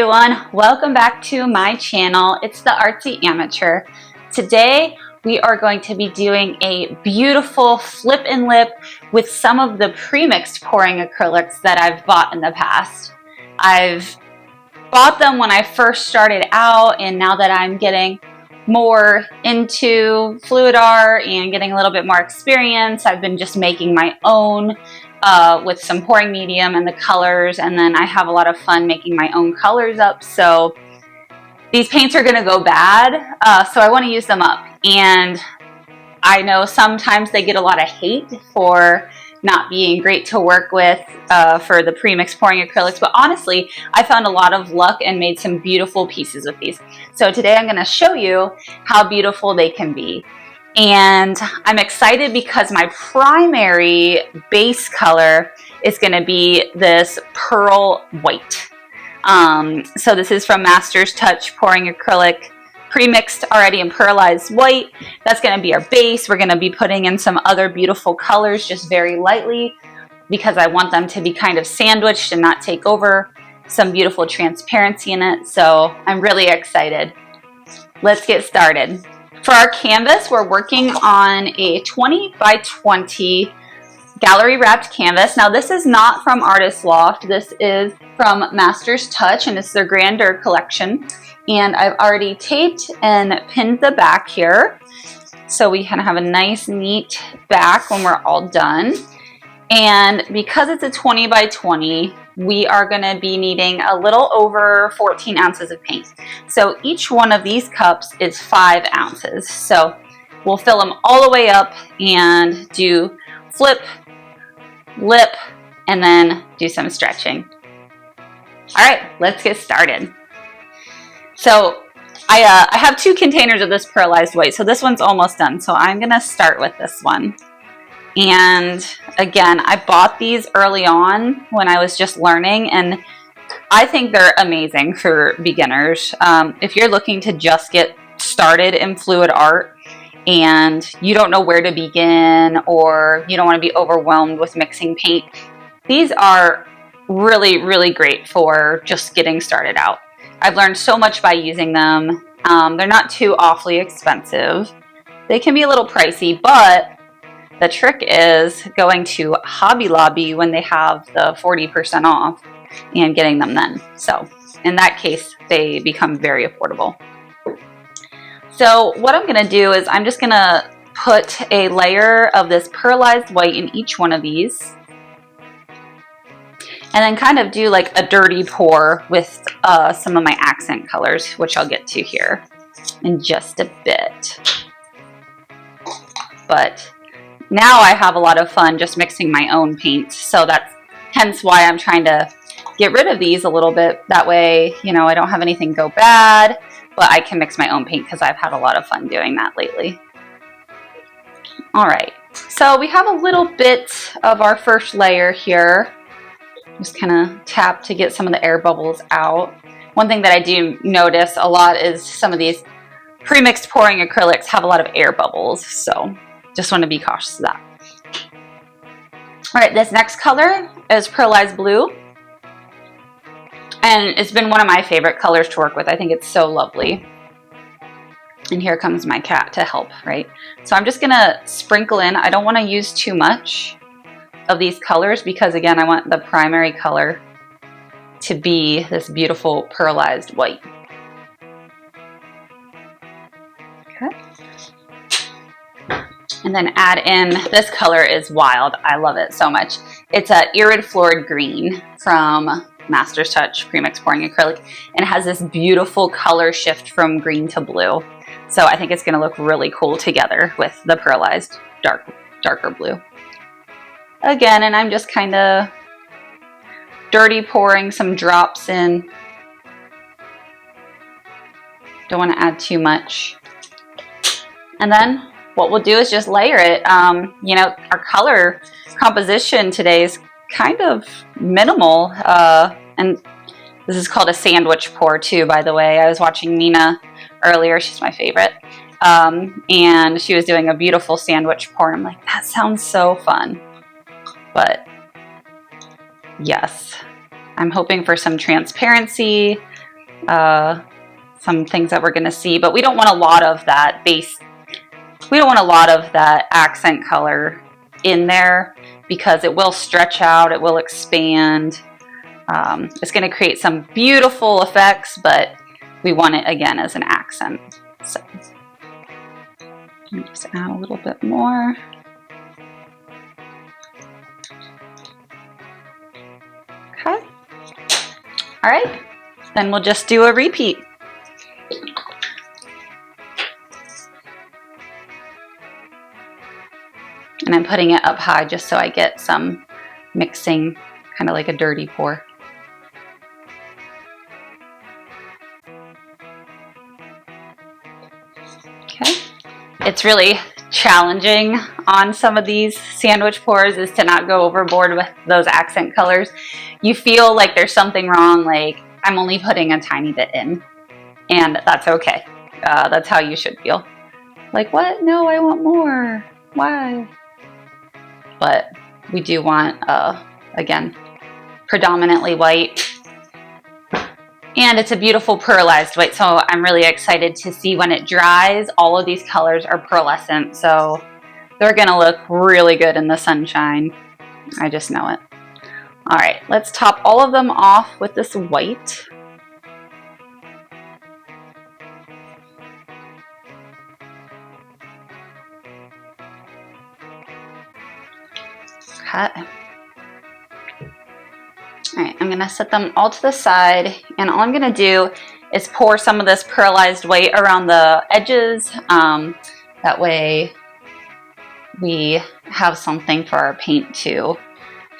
everyone, welcome back to my channel. It's the Artsy Amateur. Today we are going to be doing a beautiful flip and lip with some of the pre-mixed pouring acrylics that I've bought in the past. I've bought them when I first started out, and now that I'm getting more into fluid art and getting a little bit more experience, I've been just making my own with some pouring medium and the colors, and then I have a lot of fun making my own colors up. So these paints are gonna go bad, so I want to use them up. And I know sometimes they get a lot of hate for not being great to work with for the pre-mixed pouring acrylics, but honestly, I found a lot of luck and made some beautiful pieces with these. So today I'm gonna show you how beautiful they can be. And I'm excited because my primary base color is going to be this pearl white. So this is from Master's Touch Pouring Acrylic, pre-mixed already in pearlized white. That's going to be our base. We're going to be putting in some other beautiful colors just very lightly because I want them to be kind of sandwiched and not take over. Some beautiful transparency in it. So I'm really excited. Let's get started. For our canvas, we're working on a 20 by 20 gallery wrapped canvas. Now this is not from Artist Loft. This is from Master's Touch, and it's their Grandeur collection. And I've already taped and pinned the back here, so we can have a nice neat back when we're all done. And because it's a 20 by 20, we are going to be needing a little over 14 ounces of paint. So each one of these cups is 5 ounces. So we'll fill them all the way up and do flip, lip, and then do some stretching. All right, let's get started. So I have 2 containers of this pearlized white. So this one's almost done. So I'm going to start with this one. And again, I bought these early on when I was just learning, and I think they're amazing for beginners. If you're looking to just get started in fluid art and you don't know where to begin, or you don't want to be overwhelmed with mixing paint, these are really, really great for just getting started out. I've learned so much by using them. They're not too awfully expensive. They can be a little pricey, but the trick is going to Hobby Lobby when they have the 40% off and getting them then. So in that case, they become very affordable. So what I'm going to do is I'm just going to put a layer of this pearlized white in each one of these, and then kind of do like a dirty pour with some of my accent colors, which I'll get to here in just a bit. But now I have a lot of fun just mixing my own paint, so that's hence why I'm trying to get rid of these a little bit. That way, you know, I don't have anything go bad, but I can mix my own paint because I've had a lot of fun doing that lately. All right, so we have a little bit of our first layer here. Just kind of tap to get some of the air bubbles out. One thing that I do notice a lot is some of these pre-mixed pouring acrylics have a lot of air bubbles, so just want to be cautious of that. All right, this next color is pearlized blue, and it's been one of my favorite colors to work with. I think it's so lovely. And here comes my cat to help, right? So I'm just gonna sprinkle in. I don't want to use too much of these colors because, again, I want the primary color to be this beautiful pearlized white. Okay. And then add in, this color is wild. I love it so much. It's a Irid Florid Green from Master's Touch Premix Pouring Acrylic, and it has this beautiful color shift from green to blue. So I think it's going to look really cool together with the pearlized darker blue. Again, and I'm just kind of dirty pouring some drops in. Don't want to add too much. And then what we'll do is just layer it. You know, our color composition today is kind of minimal, and this is called a sandwich pour too, by the way. I was watching Nina earlier. She's my favorite, and she was doing a beautiful sandwich pour. I'm like, that sounds so fun. But yes, I'm hoping for some transparency, some things that we're going to see, but we don't want a lot of that base. We don't want a lot of that accent color in there because it will stretch out, it will expand. It's going to create some beautiful effects, but we want it again as an accent. So just add a little bit more. Okay. All right. Then we'll just do a repeat. And I'm putting it up high just so I get some mixing, kind of like a dirty pour. Okay. It's really challenging on some of these sandwich pours is to not go overboard with those accent colors. You feel like there's something wrong, like I'm only putting a tiny bit in, and that's okay. That's how you should feel. Like, what? No, I want more. Why? But we do want, again, predominantly white. And it's a beautiful pearlized white, so I'm really excited to see when it dries. All of these colors are pearlescent, so they're gonna look really good in the sunshine. I just know it. All right, let's top all of them off with this white. Okay. All right, I'm gonna set them all to the side, and all I'm gonna do is pour some of this pearlized white around the edges. That way we have something for our paint to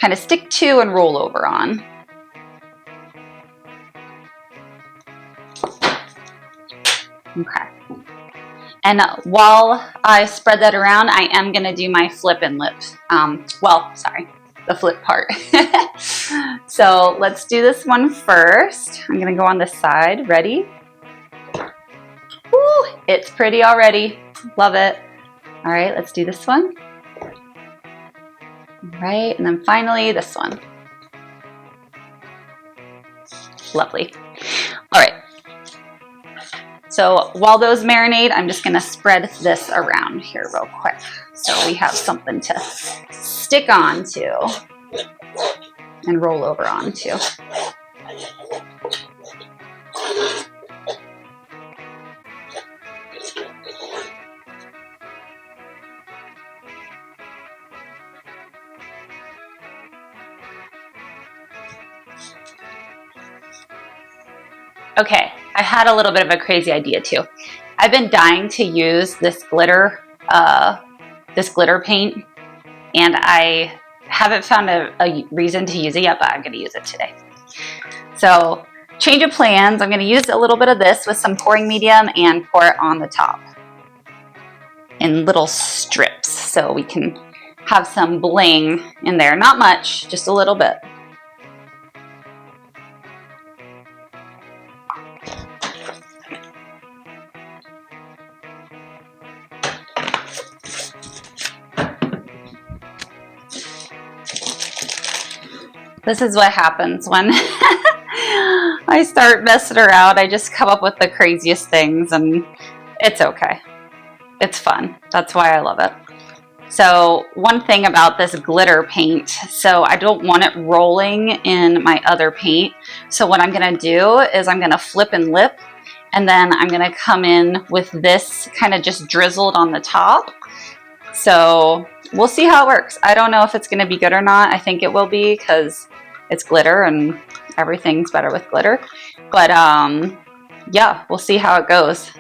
kind of stick to and roll over on. Okay. And while I spread that around, I am gonna do my flip and lip. Well, sorry, the flip part. So let's do this one first. I'm gonna go on this side. Ready? Woo, it's pretty already. Love it. All right, let's do this one. All right, and then finally this one. Lovely. All right. So while those marinate, I'm just gonna spread this around here real quick so we have something to stick onto and roll over onto. Okay, I had a little bit of a crazy idea too. I've been dying to use this glitter paint, and I haven't found a reason to use it yet, but I'm gonna use it today. So, change of plans. I'm gonna use a little bit of this with some pouring medium and pour it on the top in little strips so we can have some bling in there. Not much, just a little bit. This is what happens when I start messing around. I just come up with the craziest things, and it's okay. It's fun. That's why I love it. So one thing about this glitter paint, so I don't want it rolling in my other paint. So what I'm gonna do is I'm gonna flip and lip, and then I'm gonna come in with this kind of just drizzled on the top. So we'll see how it works. I don't know if it's gonna be good or not. I think it will be because it's glitter and everything's better with glitter. But yeah, we'll see how it goes.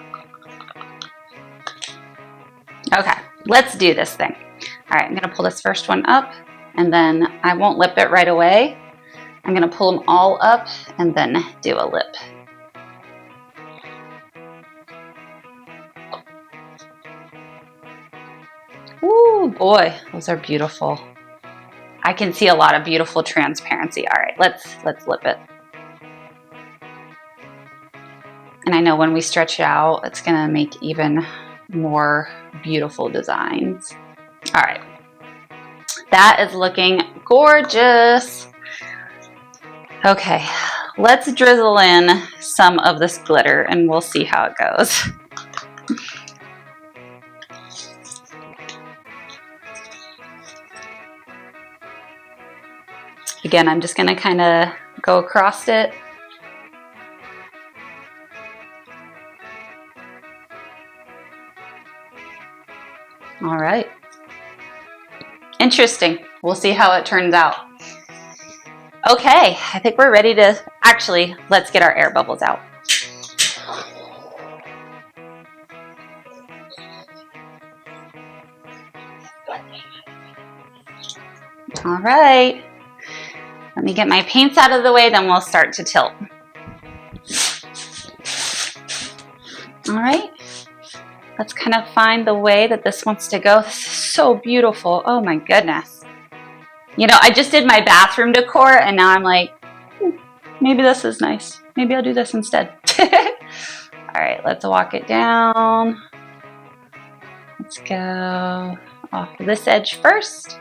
Okay, let's do this thing. All right, I'm gonna pull this first one up, and then I won't lip it right away. I'm gonna pull them all up and then do a lip. Ooh, boy, those are beautiful. I can see a lot of beautiful transparency. All right, let's lip it. And I know when we stretch it out, it's gonna make even more beautiful designs. All right, that is looking gorgeous. Okay, let's drizzle in some of this glitter and we'll see how it goes. Again, I'm just gonna kind of go across it. All right. Interesting. We'll see how it turns out. Okay, I think we're ready to, actually, let's get our air bubbles out. All right. Let me get my paints out of the way, then we'll start to tilt. All right. Let's kind of find the way that this wants to go. This is so beautiful. Oh my goodness. You know, I just did my bathroom decor and now I'm like, maybe this is nice. Maybe I'll do this instead. All right, let's walk it down. Let's go off this edge first.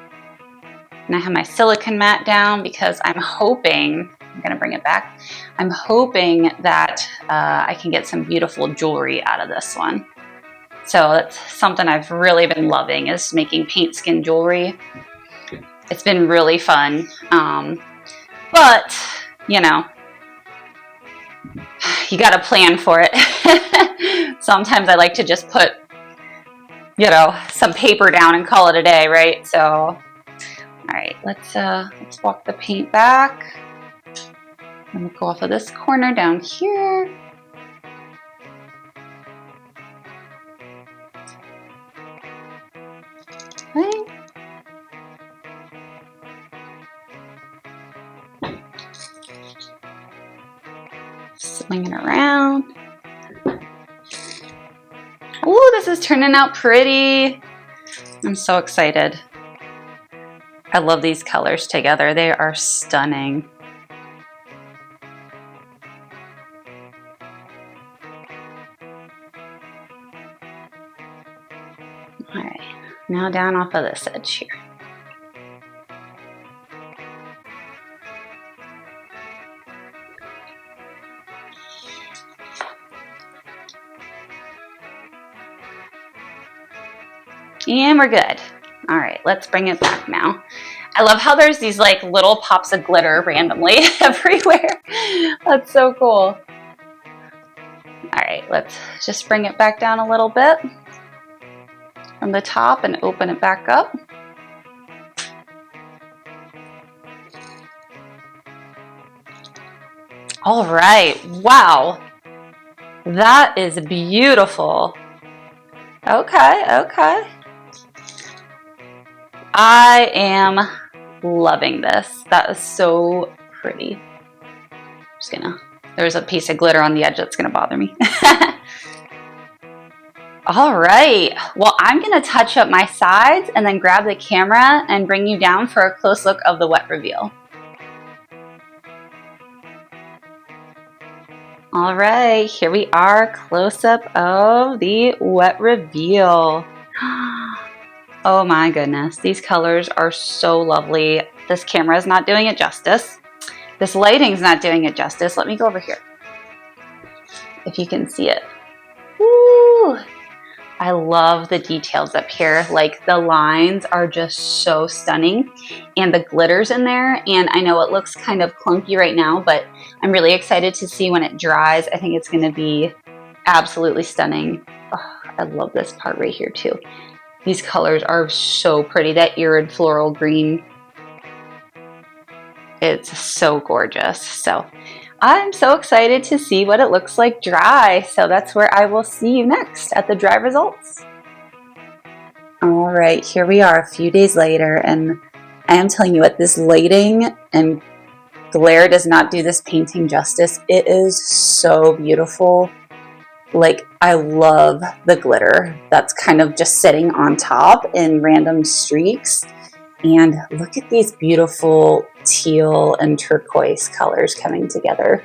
And I have my silicone mat down because I'm hoping, I'm gonna bring it back. I'm hoping that I can get some beautiful jewelry out of this one. So that's something I've really been loving, is making paint skin jewelry. It's been really fun. But, you know, you gotta plan for it. Sometimes I like to just put, you know, some paper down and call it a day, right? So, all right, let's walk the paint back. I'm gonna go off of this corner down here. Okay. Swing it around. Ooh, this is turning out pretty. I'm so excited. I love these colors together. They are stunning. All right, now down off of this edge here. And we're good. All right, let's bring it back now. I love how there's these like little pops of glitter randomly everywhere. That's so cool. All right, let's just bring it back down a little bit from the top and open it back up. All right, wow. That is beautiful. Okay, okay. I am loving this. That is so pretty. Just gonna, there's a piece of glitter on the edge that's gonna bother me. All right, well, I'm gonna touch up my sides and then grab the camera and bring you down for a close look of the wet reveal. All right, here we are, close up of the wet reveal. Oh my goodness, these colors are so lovely. This camera is not doing it justice. This lighting's not doing it justice. Let me go over here, if you can see it. Woo! I love the details up here. Like, the lines are just so stunning, and the glitters in there. And I know it looks kind of clunky right now, but I'm really excited to see when it dries. I think it's going to be absolutely stunning. Oh, I love this part right here too. These colors are so pretty. That irid floral green, it's so gorgeous. So I'm so excited to see what it looks like dry. So that's where I will see you next at the dry results. All right, here we are a few days later, and I am telling you what, this lighting and glare does not do this painting justice. It is so beautiful. Like, I love the glitter that's kind of just sitting on top in random streaks. And look at these beautiful teal and turquoise colors coming together.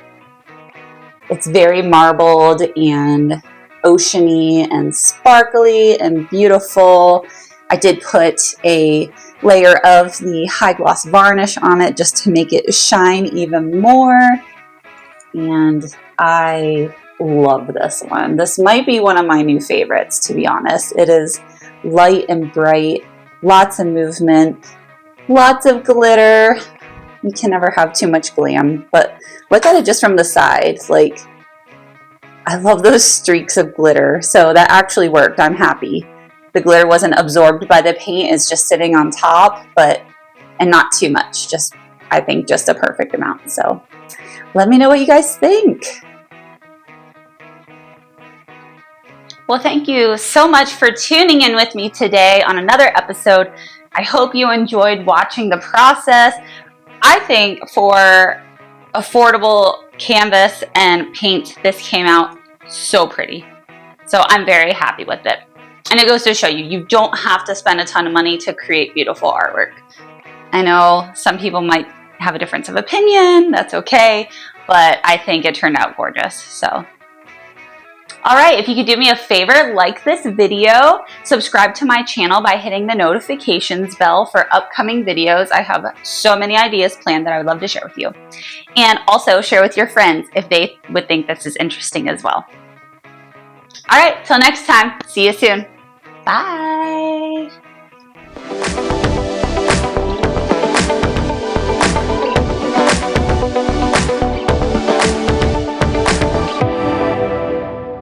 It's very marbled and oceany and sparkly and beautiful. I did put a layer of the high gloss varnish on it just to make it shine even more. and I love this one. This might be one of my new favorites, to be honest. It is light and bright, lots of movement, lots of glitter. You can never have too much glam, but look at it just from the side. Like, I love those streaks of glitter. So that actually worked. I'm happy. The glitter wasn't absorbed by the paint. It's just sitting on top, and not too much. Just, I think, just a perfect amount. So let me know what you guys think. Well, thank you so much for tuning in with me today on another episode. I hope you enjoyed watching the process. I think for affordable canvas and paint, this came out so pretty. So I'm very happy with it. And it goes to show you, you don't have to spend a ton of money to create beautiful artwork. I know some people might have a difference of opinion. That's okay. But I think it turned out gorgeous. So. All right, if you could do me a favor, like this video, subscribe to my channel by hitting the notifications bell for upcoming videos. I have so many ideas planned that I would love to share with you. And also share with your friends if they would think this is interesting as well. All right, till next time, see you soon. Bye.